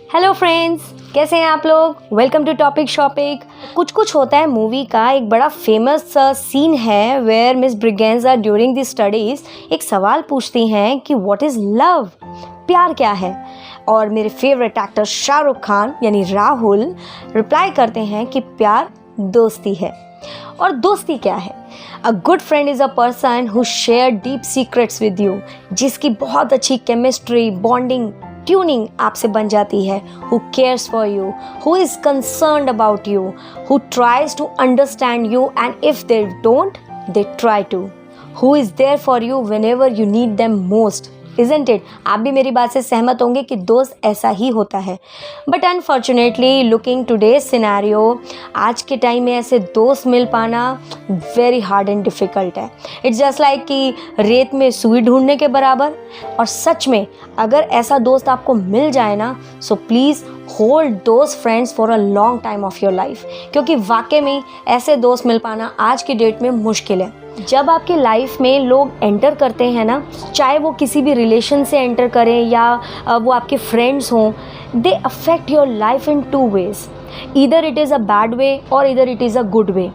Hello friends, कैसे हैं आप लोग। Welcome to topic shopic. Kuch Hota Hai movie का एक बड़ा फेमस सीन है where miss Braganza during the studies एक सवाल पूछती हैं कि व्हाट इज़ लव, प्यार क्या है। और मेरे फेवरेट एक्टर शाहरुख खान यानी राहुल रिप्लाई करते हैं कि प्यार दोस्ती है। और दोस्ती क्या है? A good friend is a person who share deep secrets with you, जिसकी बहुत अच्छी केमिस्ट्री, बॉन्डिंग, ट्यूनिंग आपसे बन जाती है। Who cares for you, who is concerned about you, who tries to understand you and if they don't they try to, who is there for you whenever you need them most. Isn't it? आप भी मेरी बात से सहमत होंगे कि दोस्त ऐसा ही होता है। But unfortunately looking today's scenario, आज के टाइम में ऐसे दोस्त मिल पाना वेरी हार्ड एंड डिफ़िकल्ट है। इट्स जस्ट लाइक कि रेत में सुई ढूंढने के बराबर। और सच में अगर ऐसा दोस्त आपको मिल जाए ना, so please hold those friends for a long time of your life, क्योंकि वाकई में ऐसे दोस्त मिल पाना आज की डेट में मुश्किल है। जब आपके लाइफ में लोग एंटर करते हैं ना, चाहे वो किसी भी रिलेशन से एंटर करें या वो आपके फ्रेंड्स हों, they affect your life in two ways. Either it is a bad way और either it is a good way.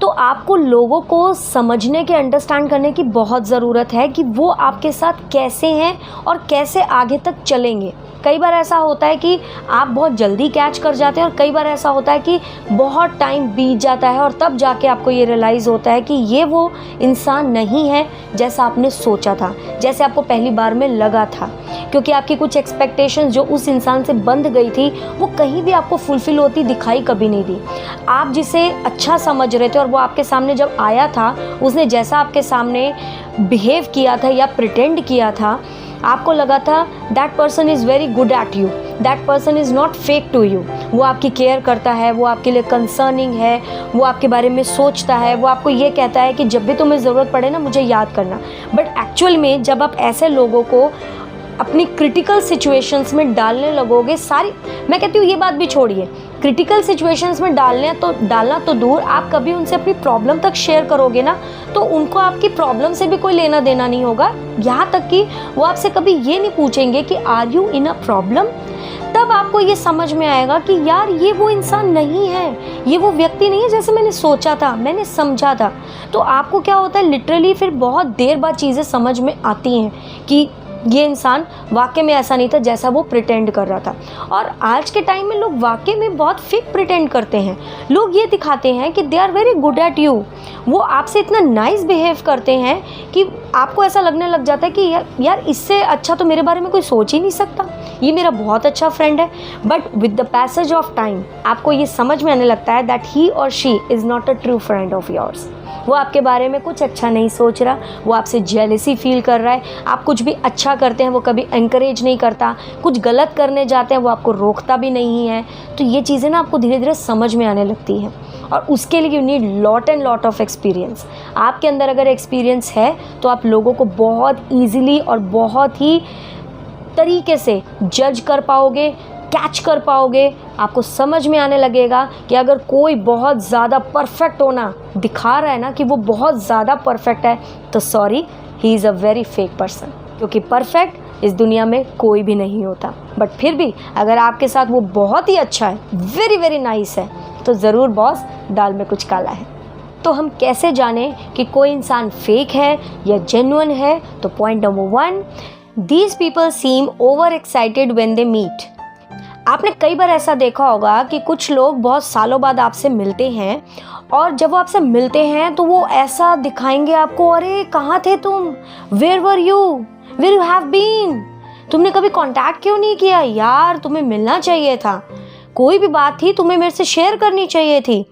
तो आपको लोगों को समझने के, अंडरस्टैंड करने की बहुत ज़रूरत है कि वो आपके साथ कैसे हैं और कैसे आगे तक चलेंगे। कई बार ऐसा होता है कि आप बहुत जल्दी कैच कर जाते हैं और कई बार ऐसा होता है कि बहुत टाइम बीत जाता है और तब जाके आपको ये रियलाइज़ होता है कि ये वो इंसान नहीं है जैसा आपने सोचा था, जैसे आपको पहली बार में लगा था। क्योंकि आपकी कुछ एक्सपेक्टेशंस जो उस इंसान से बंध गई थी वो कहीं भी आपको फुलफ़िल होती दिखाई कभी नहीं दी। आप जिसे अच्छा समझ रहे थे और वो आपके सामने जब आया था, उसने जैसा आपके सामने बिहेव किया था या प्रिटेंड किया था, आपको लगा था that person is very good at you, that person is not fake to you. वो आपकी केयर करता है, वो आपके लिए कंसर्निंग है, वो आपके बारे में सोचता है, वो आपको ये कहता है कि जब भी तुम्हें ज़रूरत पड़े ना मुझे याद करना। बट एक्चुअल में जब आप ऐसे लोगों को अपनी क्रिटिकल सिचुएशंस में डालने लगोगे, मैं कहती हूँ ये बात भी छोड़िए, क्रिटिकल सिचुएशंस में डालना तो दूर, आप कभी उनसे अपनी प्रॉब्लम तक शेयर करोगे ना तो उनको आपकी प्रॉब्लम से भी कोई लेना देना नहीं होगा। यहाँ तक कि वो आपसे कभी ये नहीं पूछेंगे कि are you in a problem. तब आपको ये समझ में आएगा कि यार ये वो इंसान नहीं है, ये वो व्यक्ति नहीं है जैसे मैंने सोचा था, मैंने समझा था। तो आपको क्या होता है, लिटरली फिर बहुत देर बाद चीज़ें समझ में आती हैं कि ये इंसान वाकई में ऐसा नहीं था जैसा वो प्रिटेंड कर रहा था। और आज के टाइम में लोग वाकई में बहुत फेक प्रिटेंड करते हैं। लोग ये दिखाते हैं कि they are very good at you, वो आपसे इतना नाइस बिहेव करते हैं कि आपको ऐसा लगने लग जाता है कि यार इससे अच्छा तो मेरे बारे में कोई सोच ही नहीं सकता, ये मेरा बहुत अच्छा फ्रेंड है। But with the passage of time आपको ये समझ में आने लगता है दैट ही और she is not a true friend of yours. वो आपके बारे में कुछ अच्छा नहीं सोच रहा, वो आपसे जेलसी फील कर रहा है। आप कुछ भी अच्छा करते हैं वो कभी एनकरेज नहीं करता, कुछ गलत करने जाते हैं वो आपको रोकता भी नहीं है। तो ये चीज़ें ना आपको धीरे धीरे समझ में आने लगती हैं और उसके लिए you need lot and lot of experience. आपके अंदर अगर एक्सपीरियंस है तो आप लोगों को बहुत ईजीली और बहुत ही तरीके से जज कर पाओगे, कैच कर पाओगे। आपको समझ में आने लगेगा कि अगर कोई बहुत ज़्यादा परफेक्ट होना दिखा रहा है ना कि वो बहुत ज़्यादा परफेक्ट है, तो sorry, he is a very fake person. क्योंकि परफेक्ट इस दुनिया में कोई भी नहीं होता। बट फिर भी अगर आपके साथ वो बहुत ही अच्छा है, वेरी वेरी नाइस है, तो ज़रूर बॉस दाल में कुछ काला है। तो हम कैसे जानें कि कोई इंसान फेक है या जेन्युइन है? तो point number 1, these people seem over excited when they meet. आपने कई बार ऐसा देखा होगा कि कुछ लोग बहुत सालों बाद आपसे मिलते हैं और जब वो आपसे मिलते हैं तो वो ऐसा दिखाएंगे आपको, अरे कहाँ थे तुम, where were you, where you have been, तुमने कभी कांटेक्ट क्यों नहीं किया यार, तुम्हें मिलना चाहिए था, कोई भी बात थी तुम्हें मेरे से शेयर करनी चाहिए थी,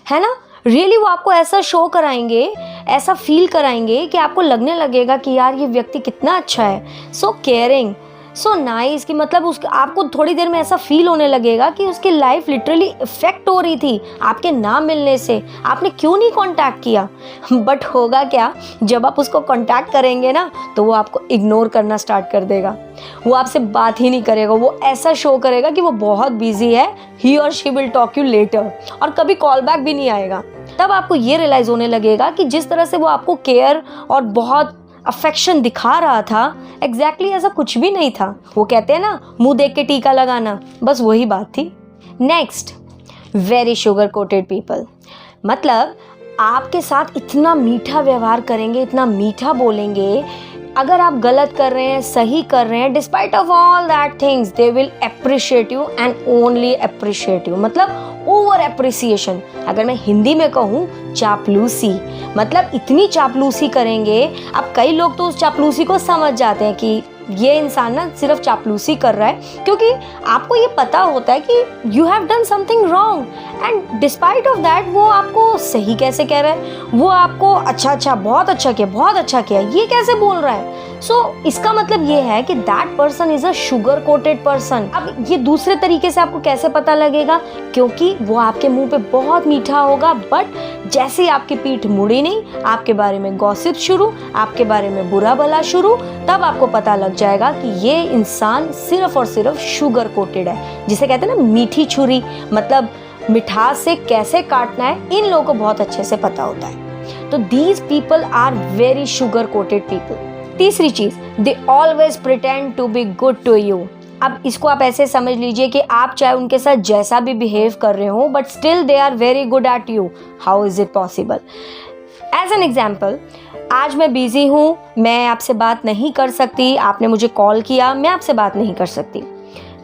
है ना। रियली वो आपको ऐसा शो कराएंगे, ऐसा फील कराएंगे कि आपको लगने लगेगा कि यार ये व्यक्ति कितना अच्छा है, सो केयरिंग, सो नाइस, कि मतलब उसके आपको थोड़ी देर में ऐसा फील होने लगेगा कि उसकी लाइफ लिटरली इफेक्ट हो रही थी आपके ना मिलने से, आपने क्यों नहीं कांटेक्ट किया। बट होगा क्या, जब आप उसको कांटेक्ट करेंगे ना तो वो आपको इग्नोर करना स्टार्ट कर देगा, वो आपसे बात ही नहीं करेगा, वो ऐसा शो करेगा कि वो बहुत बिजी है, ही और she will talk you later, और कभी कॉल बैक भी नहीं आएगा। तब आपको ये रियलाइज़ होने लगेगा कि जिस तरह से वो आपको केयर और बहुत अफेक्शन दिखा रहा था, एग्जैक्टली ऐसा कुछ भी नहीं था। वो कहते हैं ना, मुंह देख के टीका लगाना, बस वही बात थी। Next, very sugar coated people. मतलब आपके साथ इतना मीठा व्यवहार करेंगे, इतना मीठा बोलेंगे, अगर आप गलत कर रहे हैं, सही कर रहे हैं, despite of all that things they will appreciate you and only appreciate you. मतलब ओवर अप्रिसिएशन। अगर मैं हिंदी में कहूँ, चापलूसी। मतलब इतनी चापलूसी करेंगे। अब कई लोग तो उस चापलूसी को समझ जाते हैं कि ये इंसान ना सिर्फ चापलूसी कर रहा है, क्योंकि आपको ये पता होता है कि you have done something wrong and despite of that वो आपको सही कैसे कह रहा है, वो आपको अच्छा बहुत अच्छा किया ये कैसे बोल रहा है। सो इसका मतलब ये है कि that person is a sugar coated person. अब ये दूसरे तरीके से आपको कैसे पता लगेगा, क्योंकि वो आपके मुंह पे बहुत मीठा होगा, बट जैसे ही आपकी पीठ मुड़ी नहीं, आपके बारे में गॉसिप शुरू, आपके बारे में बुरा भला शुरू, तब आपको पता लग जाएगा कि ये इंसान सिर्फ और सिर्फ शुगर कोटेड है, जिसे कहते हैं ना मीठी छुरी। मतलब मिठास से कैसे काटना है, इन लोगों को बहुत अच्छे से पता होता है। तो these people are very sugar coated people. तीसरी चीज, they always pretend to be good to you. अब इसको आप ऐसे समझ लीजिए कि आप चाहे उनके साथ जैसा भी बिहेव कर रहे हो, but still they are very good at you. How is it possible? As an example, आज मैं बिजी हूँ, मैं आपसे बात नहीं कर सकती, आपने मुझे कॉल किया, मैं आपसे बात नहीं कर सकती।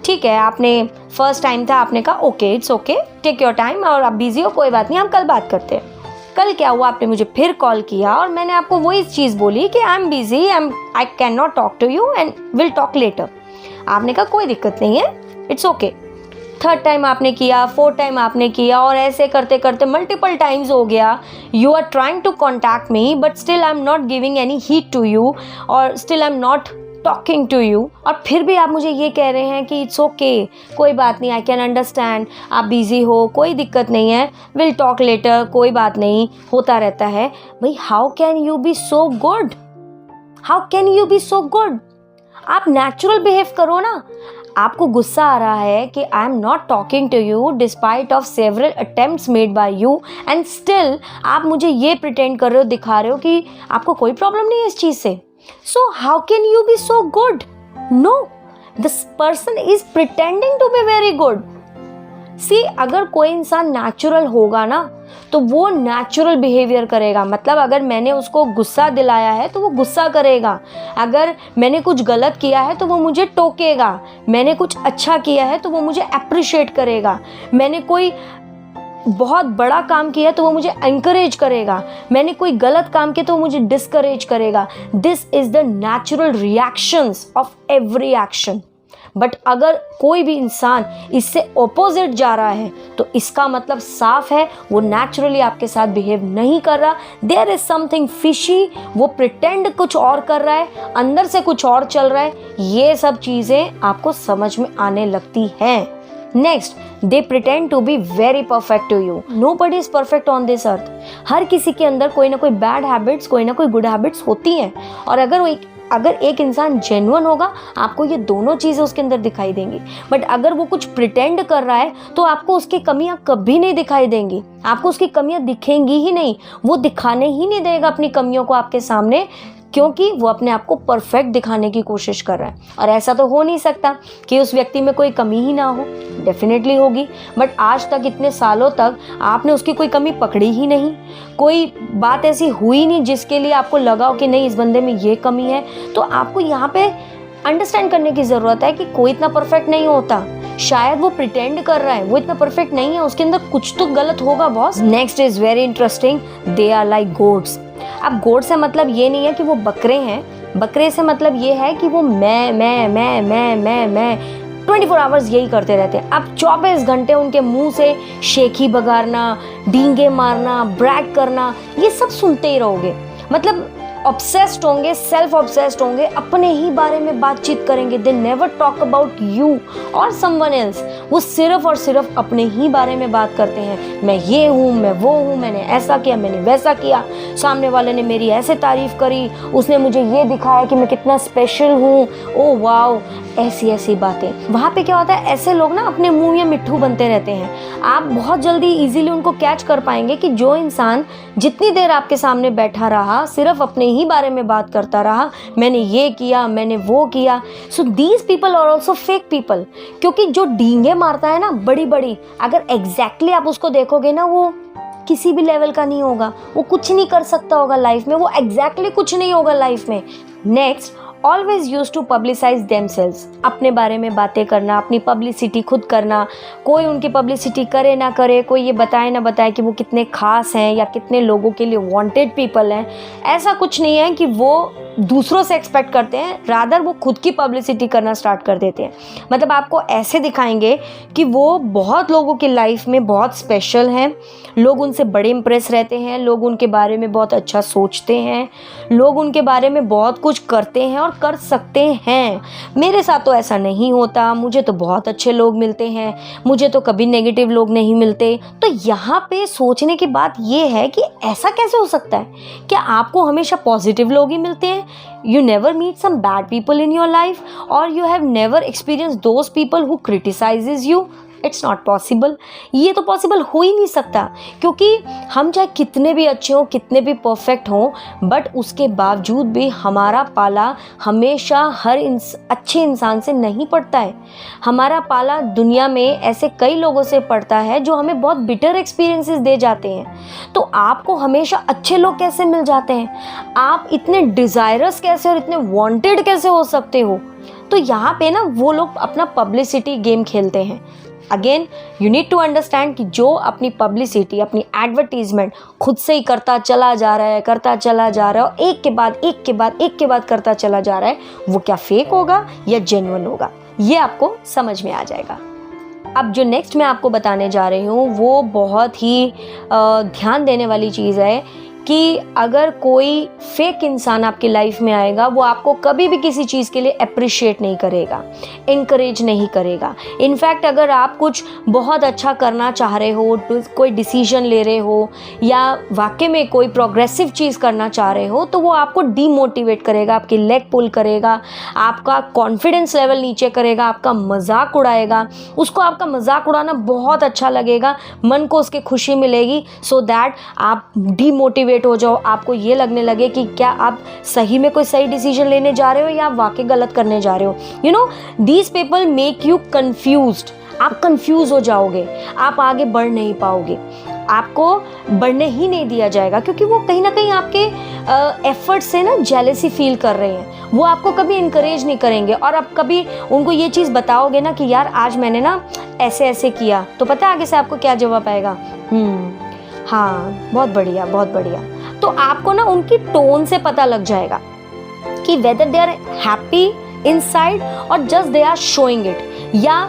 ठीक है, आपने फर्स्ट टाइम था, आपने कहा okay it's okay, take your time, और आप बिजी हो, कोई बात नहीं, हम कल बात करते हैं। कल क्या हुआ, आपने मुझे फिर कॉल किया और मैंने आपको वही चीज़ बोली कि I am busy, I can not talk to you and will talk later. आपने कहा कोई दिक्कत नहीं है, इट्स ओके। थर्ड टाइम आपने किया, फोर्थ टाइम आपने किया, और ऐसे करते करते मल्टीपल टाइम्स हो गया। You are trying to contact me, but still I am not giving any heed to you, और still I am not talking to you. और फिर भी आप मुझे ये कह रहे हैं कि इट्स ओके, कोई बात नहीं, आई कैन अंडरस्टैंड, आप बिजी हो, कोई दिक्कत नहीं है, विल टॉक लेटर, कोई बात नहीं, होता रहता है। भाई how can you be so good? How can you be so good? आप नेचुरल बिहेव करो ना। आपको गुस्सा आ रहा है कि I am not talking to you despite of several attempts made by you, and still आप मुझे ये प्रिटेंड कर रहे हो, दिखा रहे हो कि आपको कोई प्रॉब्लम नहीं है इस चीज़ से। So how can you be so good? No, this person is pretending to be very good. See, अगर कोई इंसान नेचुरल होगा ना, तो वो नेचुरल बिहेवियर करेगा। मतलब अगर मैंने उसको गुस्सा दिलाया है तो वो गुस्सा करेगा, अगर मैंने कुछ गलत किया है तो वो मुझे टोकेगा, मैंने कुछ अच्छा किया है तो वो मुझे अप्रिशिएट करेगा, मैंने कोई बहुत बड़ा काम किया तो वो मुझे एनकरेज करेगा, मैंने कोई गलत काम किया तो वो मुझे डिस्करेज करेगा। This is the natural reactions of every action. But अगर कोई भी इंसान इससे ऑपोजिट जा रहा है तो इसका मतलब साफ है वो नेचुरली आपके साथ बिहेव नहीं कर रहा। देयर इज समथिंग फिशी, वो प्रिटेंड कुछ और कर रहा है, अंदर से कुछ और चल रहा है। ये सब चीज़ें आपको समझ में आने लगती हैं। Next, they pretend to be very perfect to you. Nobody is perfect on this earth. हर किसी के अंदर कोई ना कोई बैड हैबिट्स, कोई ना कोई गुड हैबिट्स होती हैं, और अगर एक इंसान जेन्युइन होगा, आपको ये दोनों चीज़ें उसके अंदर दिखाई देंगी। बट अगर वो कुछ प्रिटेंड कर रहा है तो आपको उसकी कमियां कभी नहीं दिखाई देंगी, आपको उसकी कमियां दिखेंगी ही नहीं, वो दिखाने ही नहीं देगा अपनी कमियों को आपके सामने, क्योंकि वो अपने आप को परफेक्ट दिखाने की कोशिश कर रहा है। और ऐसा तो हो नहीं सकता कि उस व्यक्ति में कोई कमी ही ना हो, डेफिनेटली होगी। बट आज तक इतने सालों तक आपने उसकी कोई कमी पकड़ी ही नहीं, कोई बात ऐसी हुई नहीं जिसके लिए आपको लगा हो कि नहीं इस बंदे में ये कमी है। तो आपको यहाँ पे अंडरस्टैंड करने की ज़रूरत है कि कोई इतना परफेक्ट नहीं होता। शायद वो प्रिटेंड कर रहा है, वो इतना परफेक्ट नहीं है, उसके अंदर कुछ तो गलत होगा boss. Next is very interesting, they are like goats. अब गोट से मतलब ये नहीं है कि वो बकरे हैं, बकरे से मतलब ये है कि वो मैं 24 आवर्स यही करते रहते हैं। अब 24 घंटे उनके मुंह से शेखी बगारना, डींगे मारना, ब्रैग करना, ये सब सुनते ही रहोगे। मतलब ऑब्सेस्ड होंगे, सेल्फ ऑब्सेस्ड होंगे, अपने ही बारे में बातचीत करेंगे। They never talk about you और समवन एल्स। वो सिर्फ और सिर्फ अपने ही बारे में बात करते हैं। मैं ये हूँ, मैं वो हूँ, मैंने ऐसा किया, मैंने वैसा किया, सामने वाले ने मेरी ऐसे तारीफ करी, उसने मुझे ये दिखाया कि मैं कितना स्पेशल हूँ, ओ वाओ, ऐसी बातें। वहाँ पे क्या होता है, ऐसे लोग ना अपने मुंह में मिट्ठू बनते रहते हैं। आप बहुत जल्दी इजीली उनको कैच कर पाएंगे कि जो इंसान जितनी देर आपके सामने बैठा रहा सिर्फ अपने ही बारे में बात करता रहा, मैंने ये किया, मैंने वो किया। So these people are also fake people. क्योंकि जो डींगे मारता है ना बड़ी बड़ी, अगर एग्जैक्टली आप उसको देखोगे ना, वो किसी भी लेवल का नहीं होगा, वो कुछ नहीं कर सकता होगा लाइफ में, वो एग्जैक्टली कुछ नहीं होगा लाइफ में। Next, always use to publicise themselves. अपने बारे में बातें करना, अपनी पब्लिसिटी खुद करना। कोई उनकी पब्लिसिटी करे ना करे, कोई ये बताए ना बताए कि वो कितने खास हैं या कितने लोगों के लिए वांटेड पीपल हैं, ऐसा कुछ नहीं है कि वो दूसरों से एक्सपेक्ट करते हैं, रादर वो खुद की पब्लिसिटी करना स्टार्ट कर देते हैं। मतलब आपको ऐसे दिखाएंगे कि वो बहुत लोगों की लाइफ में बहुत स्पेशल हैं, लोग उनसे बड़े इंप्रेस रहते हैं, लोग उनके बारे में बहुत अच्छा सोचते हैं, लोग उनके बारे में बहुत कुछ करते हैं और कर सकते हैं। मेरे साथ तो ऐसा नहीं होता, मुझे तो बहुत अच्छे लोग मिलते हैं, मुझे तो कभी नेगेटिव लोग नहीं मिलते। तो यहाँ पे सोचने की बात ये है कि ऐसा कैसे हो सकता है? क्या आपको हमेशा पॉजिटिव लोग ही मिलते हैं? You never meet some bad people in your life, or you have never experienced those people who criticizes you? It's not possible. ये तो पॉसिबल हो ही नहीं सकता, क्योंकि हम चाहे कितने भी अच्छे हों, कितने भी परफेक्ट हों, बट उसके बावजूद भी हमारा पाला हमेशा हर अच्छे इंसान से नहीं पड़ता है। हमारा पाला दुनिया में ऐसे कई लोगों से पड़ता है जो हमें बहुत बिटर एक्सपीरियंसेस दे जाते हैं। तो आपको हमेशा अच्छे लोग कैसे मिल जाते हैं? आप इतने डिज़ायरस कैसे और इतने वांटेड कैसे हो सकते हो? तो यहाँ पे ना वो लोग अपना पब्लिसिटी गेम खेलते हैं। Again you need to understand कि जो अपनी पब्लिसिटी, अपनी एडवर्टीजमेंट खुद से ही करता चला जा रहा है, करता चला जा रहा है, और एक के बाद एक के बाद एक के बाद करता चला जा रहा है, वो क्या फेक होगा या जेन्युइन होगा, ये आपको समझ में आ जाएगा। अब जो नेक्स्ट मैं आपको बताने जा रही हूँ वो बहुत ही ध्यान देने वाली चीज़ है कि अगर कोई फेक इंसान आपकी लाइफ में आएगा, वो आपको कभी भी किसी चीज़ के लिए अप्रिशिएट नहीं करेगा, इनकरेज नहीं करेगा। इनफैक्ट अगर आप कुछ बहुत अच्छा करना चाह रहे हो, कोई डिसीजन ले रहे हो या वाकई में कोई प्रोग्रेसिव चीज़ करना चाह रहे हो, तो वो आपको डीमोटिवेट करेगा, आपकी लेग पुल करेगा, आपका कॉन्फिडेंस लेवल नीचे करेगा, आपका मजाक उड़ाएगा। उसको आपका मजाक उड़ाना बहुत अच्छा लगेगा, मन को उसकी खुशी मिलेगी, सो दैट आप डीमोटिवेट हो जाओ, आपको ये लगने लगे कि क्या आप सही में कोई सही डिसीजन लेने जा रहे हो या आप वाकई गलत करने जा रहे हो। You know, these people make you confused. आप कंफ्यूज हो जाओगे, आप आगे बढ़ नहीं पाओगे, आपको बढ़ने ही नहीं दिया जाएगा, क्योंकि वो कहीं ना कहीं आपके एफर्ट से ना जेलेसी फील कर रहे हैं। वो आपको कभी इनकरेज नहीं करेंगे, और आप कभी उनको ये चीज़ बताओगे ना कि यार आज मैंने ना ऐसे ऐसे किया, तो पता है आगे से आपको क्या जवाब आएगा? हाँ, बहुत बढ़िया, बहुत बढ़िया। तो आपको ना उनकी टोन से पता लग जाएगा कि whether they are happy inside और just they are showing it, या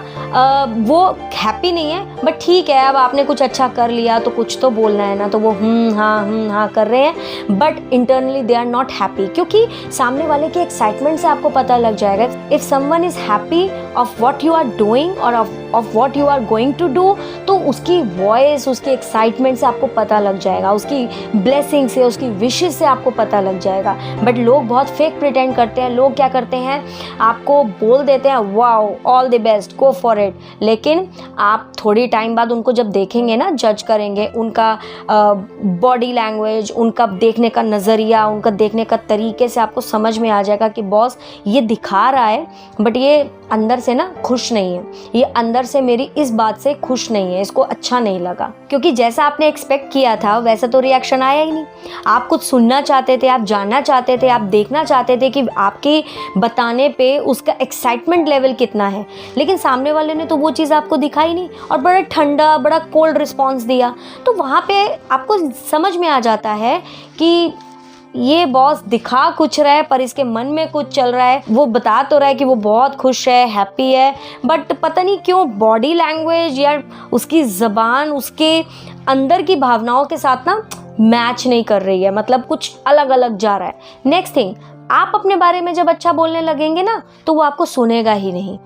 वो हैप्पी नहीं है बट ठीक है, अब आपने कुछ अच्छा कर लिया तो कुछ तो बोलना है ना, तो वो हाँ कर रहे हैं, but internally they are not happy. क्योंकि सामने वाले के एक्साइटमेंट से आपको पता लग जाएगा। If someone is happy of what you are doing और of what you are going to do, तो उसकी वॉइस, उसके एक्साइटमेंट से आपको पता लग जाएगा, उसकी ब्लेसिंग से, उसकी विशेस से आपको पता लग जाएगा। बट लोग बहुत फेक प्रिटेंड करते हैं। लोग क्या करते हैं, आपको बोल देते हैं wow all the best, go for it, लेकिन आप थोड़ी टाइम बाद उनको जब देखेंगे ना, जज करेंगे, उनका बॉडी लैंग्वेज, उनका देखने का नज़रिया, उनका देखने का तरीके से आपको समझ में आ जाएगा कि बॉस ये दिखा रहा है बट ये अंदर से ना खुश नहीं है, ये अंदर से मेरी इस बात से खुश नहीं है, इसको अच्छा नहीं लगा। क्योंकि जैसा आपने एक्सपेक्ट किया था वैसा तो रिएक्शन आया ही नहीं। आप कुछ सुनना चाहते थे, आप जानना चाहते थे, आप देखना चाहते थे कि आपके बताने पे उसका एक्साइटमेंट लेवल कितना है, लेकिन सामने वाले ने तो वो चीज़ आपको दिखाई नहीं और बड़ा ठंडा, बड़ा कोल्ड रिस्पॉन्स दिया। तो वहाँ पे आपको समझ में आ जाता है कि ये बॉस दिखा कुछ रहा है पर इसके मन में कुछ चल रहा है। वो बता तो रहा है कि वो बहुत खुश है, हैप्पी है, बट पता नहीं क्यों बॉडी लैंग्वेज या उसकी ज़बान उसके अंदर की भावनाओं के साथ ना मैच नहीं कर रही है, मतलब कुछ अलग अलग जा रहा है। नेक्स्ट थिंग, आप अपने बारे में जब अच्छा बोलने लगेंगे ना तो वो आपको सुनेगा ही नहीं,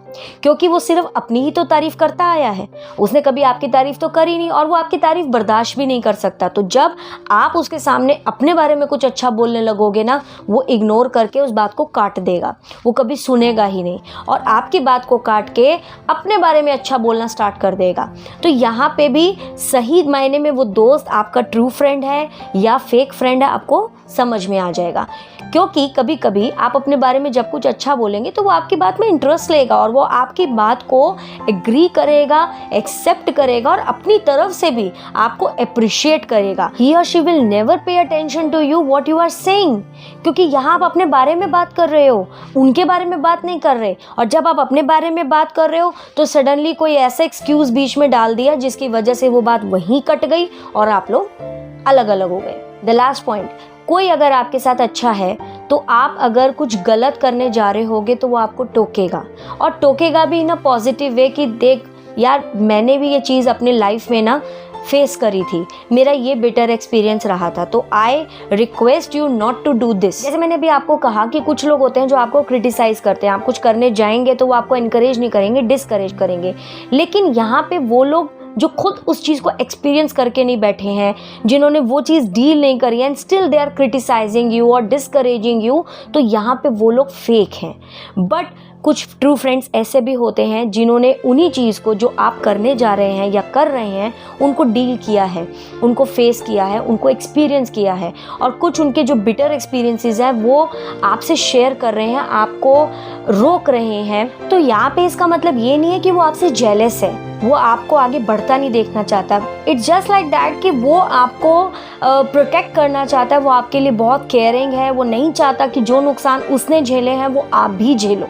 क्योंकि वो सिर्फ अपनी ही तो तारीफ करता आया है, उसने कभी आपकी तारीफ तो करी नहीं और वो आपकी तारीफ बर्दाश्त भी नहीं कर सकता। तो जब आप उसके सामने अपने बारे में कुछ अच्छा बोलने लगोगे ना, वो इग्नोर करके उस बात को काट देगा, वो कभी सुनेगा ही नहीं और आपकी बात को काट के अपने बारे में अच्छा बोलना स्टार्ट कर देगा। तो यहाँ पे भी सही मायने में वो दोस्त आपका ट्रू फ्रेंड है या फेक फ्रेंड है, आपको समझ में आ जाएगा। क्योंकि कभी कभी आप अपने बारे में जब कुछ अच्छा बोलेंगे तो वो आपकी बात में इंटरेस्ट लेगा और वो आपकी बात को एग्री करेगा, एक्सेप्ट करेगा और अपनी तरफ से भी आपको अप्रिशिएट करेगा। ही और she will never pay attention to you what you are saying, क्योंकि यहाँ आप अपने बारे में बात कर रहे हो, उनके बारे में बात नहीं कर रहे। और जब आप अपने बारे में बात कर रहे हो तो सडनली कोई ऐसा एक्सक्यूज बीच में डाल दिया जिसकी वजह से वो बात वहीं कट गई और आप लोग अलग अलग हो गए। द लास्ट पॉइंट, कोई अगर आपके साथ अच्छा है तो आप अगर कुछ गलत करने जा रहे होगे तो वो आपको टोकेगा, और टोकेगा भी इन अ पॉजिटिव वे कि देख यार, मैंने भी ये चीज़ अपने लाइफ में ना फेस करी थी, मेरा ये बेटर एक्सपीरियंस रहा था, तो I request you not to do this. जैसे मैंने भी आपको कहा कि कुछ लोग होते हैं जो आपको क्रिटिसाइज करते हैं, आप कुछ करने जाएंगे तो वो आपको इनकरेज नहीं करेंगे, डिस्करेज करेंगे। लेकिन यहाँ पे वो लोग जो खुद उस चीज़ को एक्सपीरियंस करके नहीं बैठे हैं, जिन्होंने वो चीज़ डील नहीं करी है, and still they are criticising you और डिस्करेजिंग यू, तो यहाँ पे वो लोग फेक हैं। बट कुछ ट्रू फ्रेंड्स ऐसे भी होते हैं जिन्होंने उन्हीं चीज़ को जो आप करने जा रहे हैं या कर रहे हैं उनको डील किया है, उनको फेस किया है, उनको एक्सपीरियंस किया है, और कुछ उनके जो बिटर एक्सपीरियंसेस हैं वो आपसे शेयर कर रहे हैं, आपको रोक रहे हैं। तो यहाँ पे इसका मतलब ये नहीं है कि वो आपसे जेलस है, वो आपको आगे बढ़ता नहीं देखना चाहता। इट्स जस्ट लाइक दैट कि वो आपको प्रोटेक्ट करना चाहता है, वो आपके लिए बहुत केयरिंग है, वो नहीं चाहता कि जो नुकसान उसने झेले हैं वो आप भी झेलो।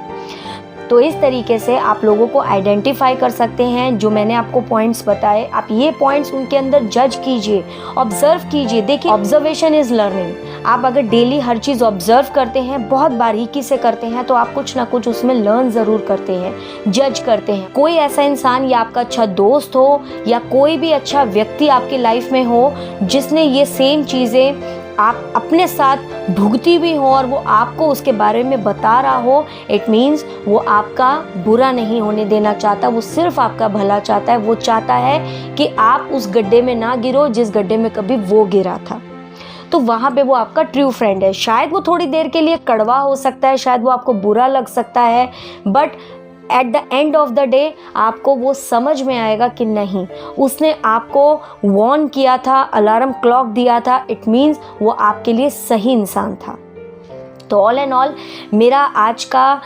तो इस तरीके से आप लोगों को आइडेंटिफाई कर सकते हैं। जो मैंने आपको पॉइंट्स बताए, आप ये पॉइंट्स उनके अंदर जज कीजिए, ऑब्जर्व कीजिए। देखिए, ऑब्जर्वेशन इज लर्निंग। आप अगर डेली हर चीज़ ऑब्जर्व करते हैं, बहुत बारीकी से करते हैं, तो आप कुछ ना कुछ उसमें लर्न ज़रूर करते हैं, जज करते हैं। कोई ऐसा इंसान या आपका अच्छा दोस्त हो या कोई भी अच्छा व्यक्ति आपकी लाइफ में हो जिसने ये सेम चीज़ें आप अपने साथ भुगती भी हो और वो आपको उसके बारे में बता रहा हो, इट मीन्स वो आपका बुरा नहीं होने देना चाहता, वो सिर्फ आपका भला चाहता है। वो चाहता है कि आप उस गड्ढे में ना गिरो जिस गड्ढे में कभी वो गिरा था। तो वहाँ पे वो आपका ट्रू फ्रेंड है। शायद वो थोड़ी देर के लिए कड़वा हो सकता है, शायद वो आपको बुरा लग सकता है, but at the end of the day आपको वो समझ में आएगा कि नहीं, उसने आपको वार्न किया था, अलार्म क्लॉक दिया था, इट मीन्स वो आपके लिए सही इंसान था। तो ऑल एंड ऑल मेरा आज का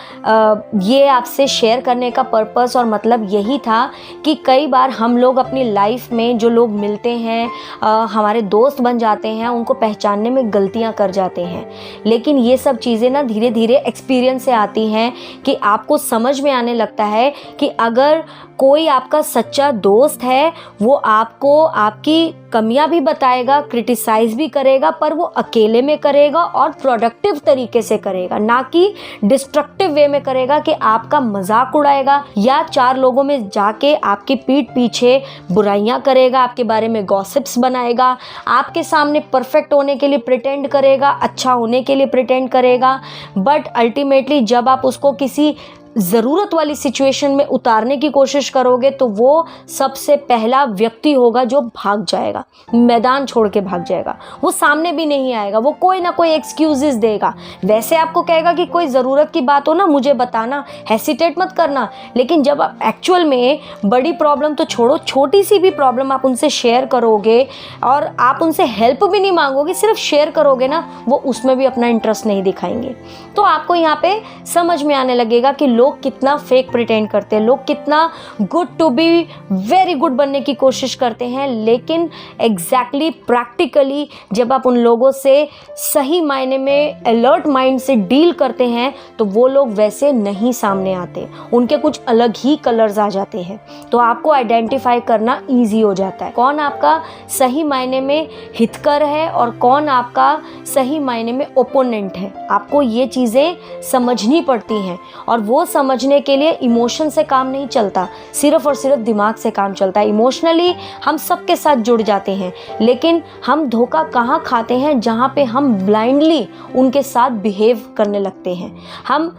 ये आपसे शेयर करने का पर्पस और मतलब यही था कि कई बार हम लोग अपनी लाइफ में जो लोग मिलते हैं, हमारे दोस्त बन जाते हैं, उनको पहचानने में गलतियां कर जाते हैं। लेकिन ये सब चीज़ें ना धीरे धीरे एक्सपीरियंस से आती हैं कि आपको समझ में आने लगता है कि अगर कोई आपका सच्चा दोस्त है, वो आपको आपकी कमियां भी बताएगा, क्रिटिसाइज भी करेगा, पर वो अकेले में करेगा और प्रोडक्टिव तरीके से करेगा, ना कि डिस्ट्रक्टिव वे में करेगा कि आपका मजाक उड़ाएगा या चार लोगों में जाके आपकी पीठ पीछे बुराइयां करेगा, आपके बारे में गॉसिप्स बनाएगा, आपके सामने परफेक्ट होने के लिए प्रिटेंड करेगा, अच्छा होने के लिए प्रिटेंड करेगा। बट अल्टीमेटली जब आप उसको किसी ज़रूरत वाली सिचुएशन में उतारने की कोशिश करोगे तो वो सबसे पहला व्यक्ति होगा जो भाग जाएगा, मैदान छोड़ के भाग जाएगा। वो सामने भी नहीं आएगा, वो कोई ना कोई एक्सक्यूजेस देगा। वैसे आपको कहेगा कि कोई ज़रूरत की बात हो ना मुझे बताना, हेसिटेट मत करना, लेकिन जब आप एक्चुअल में बड़ी प्रॉब्लम तो छोड़ो, छोटी सी भी प्रॉब्लम आप उनसे शेयर करोगे और आप उनसे हेल्प भी नहीं मांगोगे, सिर्फ शेयर करोगे ना, वो उसमें भी अपना इंटरेस्ट नहीं दिखाएंगे। तो आपको यहाँ पे समझ में आने लगेगा कि लोग कितना फेक प्रिटेंड करते हैं, लोग कितना good to be very good बनने की कोशिश करते हैं, लेकिन एग्जैक्टली प्रैक्टिकली जब आप उन लोगों से सही मायने में अलर्ट माइंड से डील करते हैं तो वो लोग वैसे नहीं सामने आते, उनके कुछ अलग ही कलर्स आ जाते हैं। तो आपको आइडेंटिफाई करना ईजी हो जाता है कौन आपका सही मायने में हितकर है और कौन आपका सही मायने में ओपोनेंट है। आपको ये चीज़ें समझनी पड़ती हैं और वो समझने के लिए इमोशन से काम नहीं चलता, सिर्फ और सिर्फ दिमाग से काम चलता है। इमोशनली हम सबके साथ जुड़ जाते हैं, लेकिन हम धोखा कहाँ खाते हैं, जहाँ पे हम ब्लाइंडली उनके साथ बिहेव करने लगते हैं। हम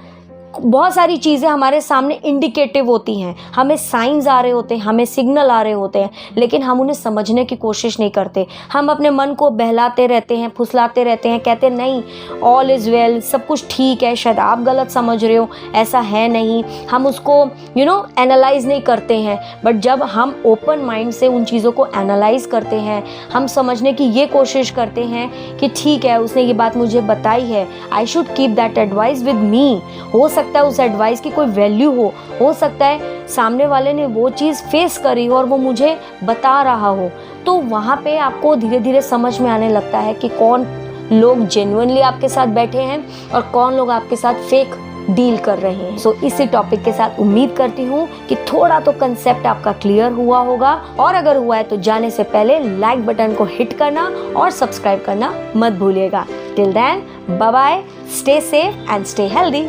बहुत सारी चीज़ें हमारे सामने इंडिकेटिव होती हैं, हमें साइंस आ रहे होते हैं, हमें सिग्नल आ रहे होते हैं, लेकिन हम उन्हें समझने की कोशिश नहीं करते। हम अपने मन को बहलाते रहते हैं, फुसलाते रहते हैं, कहते हैं नहीं ऑल इज़ वेल, सब कुछ ठीक है, शायद आप गलत समझ रहे हो, ऐसा है नहीं। हम उसको एनालाइज नहीं करते हैं। बट जब हम ओपन माइंड से उन चीज़ों को एनालाइज करते हैं, हम समझने की ये कोशिश करते हैं कि ठीक है, उसने ये बात मुझे बताई है, I should keep that advice with me. हो सकता है उस एडवाइस की कोई वैल्यू हो सकता है सामने वाले ने वो चीज़ फेस करी हो और वो मुझे बता रहा हो, तो वहाँ पे आपको धीरे धीरे समझ में आने लगता है कि कौन लोग जेन्युइनली आपके साथ बैठे हैं और कौन लोग आपके साथ फेक डील कर रहे हैं। सो इसी टॉपिक के साथ उम्मीद करती हूँ कि थोड़ा तो कंसेप्ट आपका क्लियर हुआ होगा, और अगर हुआ है तो जाने से पहले लाइक बटन को हिट करना और सब्सक्राइब करना मत भूलिएगा। Till then, bye bye, stay safe and stay healthy.